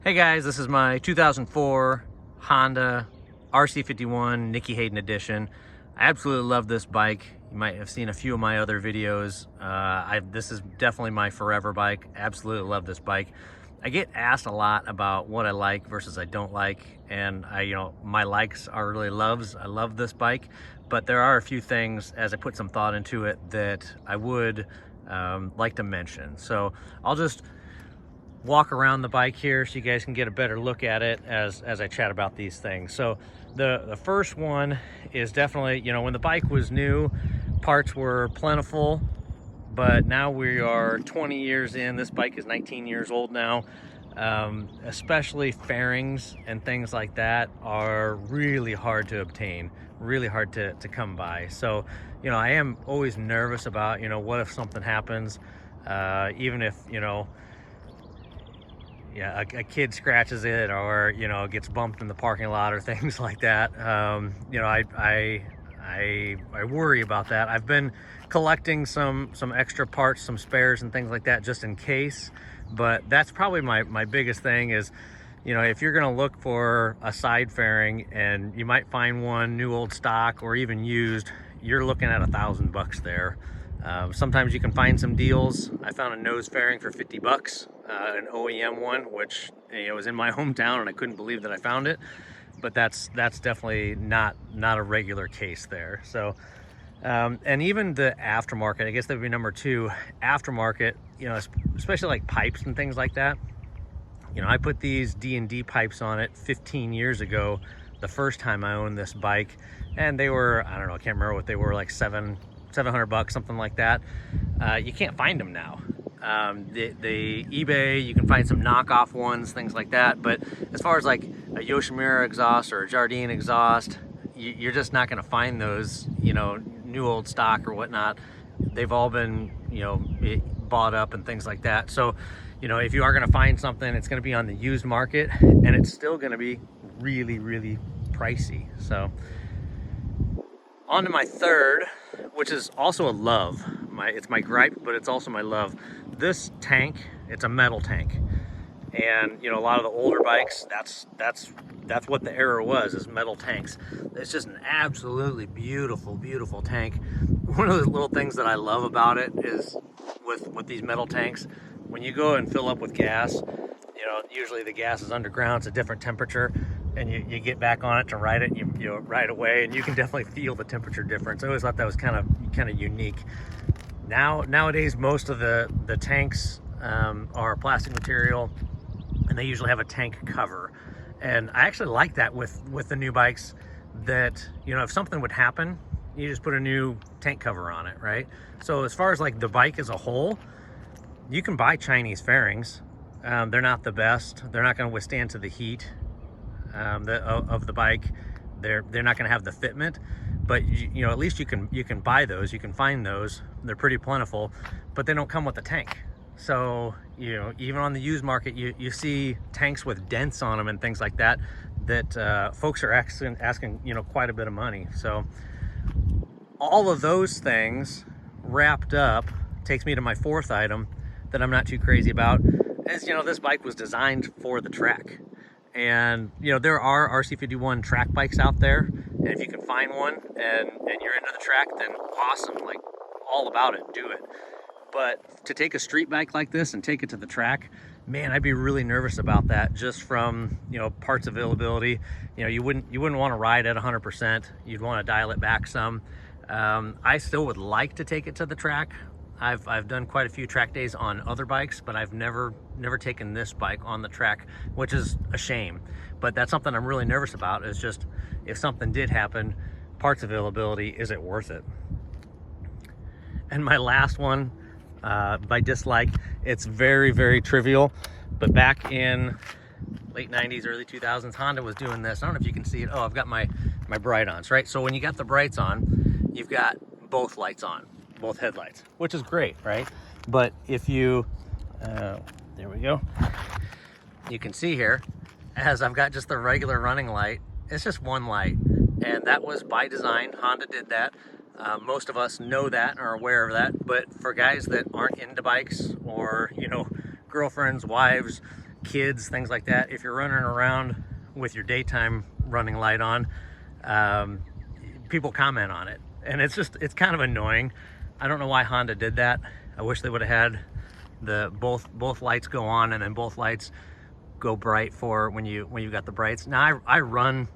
Hey guys, this is my 2004 Honda RC51 Nicky Hayden edition. I absolutely love this bike. You might have seen a few of my other videos. This is definitely my forever bike. Absolutely love this bike. I get asked a lot about what I like versus I don't like, and my likes are really loves. I love this bike, but there are a few things as I put some thought into it that I would like to mention. So I'll just walk around the bike here so you guys can get a better look at it as I chat about these things. So the first one is definitely, when the bike was new, parts were plentiful, but now we are 20 years in. This bike is 19 years old now. Especially fairings and things like that are really hard to obtain, really hard to come by. So, I am always nervous about, what if something happens, even if, a kid scratches it or gets bumped in the parking lot or things like that. I worry about that. I've been collecting some extra parts, some spares and things like that just in case, but that's probably my biggest thing is, if you're gonna look for a side fairing and you might find one new, old stock, or even used, you're looking at $1,000 there. Sometimes you can find some deals. I found a nose fairing for 50 bucks, an OEM one, which was in my hometown, and I couldn't believe that I found it. But that's definitely not a regular case there. So, and even the aftermarket, I guess that would be number two. Aftermarket, especially like pipes and things like that. I put these D&D pipes on it 15 years ago, the first time I owned this bike, and they were, I don't know, I can't remember what they were, like $700 bucks, something like that. You can't find them now. The eBay, you can find some knockoff ones, things like that. But as far as like a Yoshimura exhaust or a Jardine exhaust, you're just not going to find those, new old stock or whatnot. They've all been, bought up and things like that. So, if you are going to find something, it's going to be on the used market, and it's still going to be really, really pricey. So on to my third, which is also a love. It's my gripe, but it's also my love. This tank, it's a metal tank. And a lot of the older bikes, that's what the era was, is metal tanks. It's just an absolutely beautiful, beautiful tank. One of the little things that I love about it is with these metal tanks, when you go and fill up with gas, usually the gas is underground, it's a different temperature, and you get back on it to ride it, you ride away, and you can definitely feel the temperature difference. I always thought that was kind of unique. Nowadays, most of the tanks are plastic material, and they usually have a tank cover. And I actually like that with the new bikes, that if something would happen, you just put a new tank cover on it, right? So as far as like the bike as a whole, you can buy Chinese fairings. They're not the best. They're not going to withstand to the heat of the bike. They're not going to have the fitment, but at least you can buy those. You can find those. They're pretty plentiful, but they don't come with a tank. So even on the used market, you see tanks with dents on them and things like that folks are asking quite a bit of money. So all of those things wrapped up takes me to my fourth item that I'm not too crazy about. Is this bike was designed for the track. And there are RC51 track bikes out there, and if you can find one and you're into the track, then awesome, like all about it, do it. But to take a street bike like this and take it to the track, man, I'd be really nervous about that, just from parts availability. You wouldn't want to ride at 100%. You'd want to dial it back some. I still would like to take it to the track. I've done quite a few track days on other bikes, but I've never taken this bike on the track, which is a shame. But that's something I'm really nervous about, is just if something did happen, parts availability, is it worth it? And my last one, by dislike, it's very, very trivial, but back in late 90s, early 2000s, Honda was doing this. I don't know if you can see it. Oh, I've got my bright-ons, right? So when you got the brights on, you've got both lights on, both headlights, which is great, right? But if you, there we go. You can see here, as I've got just the regular running light, it's just one light. And that was by design. Honda did that. Most of us know that and are aware of that. But for guys that aren't into bikes, or, girlfriends, wives, kids, things like that. If you're running around with your daytime running light on, people comment on it, and it's kind of annoying. I don't know why Honda did that. I wish they would have had both lights go on and then both lights go bright for when you got the brights. Now I run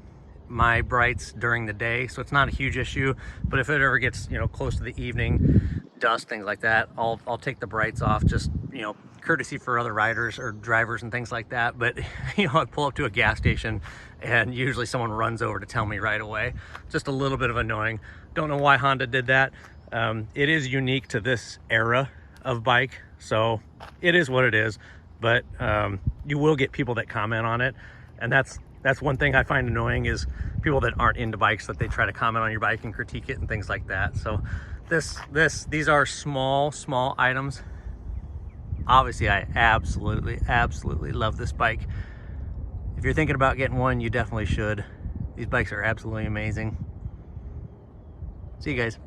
my brights during the day, so it's not a huge issue, but if it ever gets, you know, close to the evening, dust, things like that, I'll take the brights off, just, you know, courtesy for other riders or drivers and things like that. But you know, I pull up to a gas station and usually someone runs over to tell me right away. Just a little bit of annoying. Don't know why Honda did that. It is unique to this era of bike, so it is what it is. But you will get people that comment on it, and that's one thing I find annoying, is people that aren't into bikes, that they try to comment on your bike and critique it and things like that. So these are small items. Obviously, I absolutely love this bike. If you're thinking about getting one, you definitely should. These bikes are absolutely amazing. See you guys.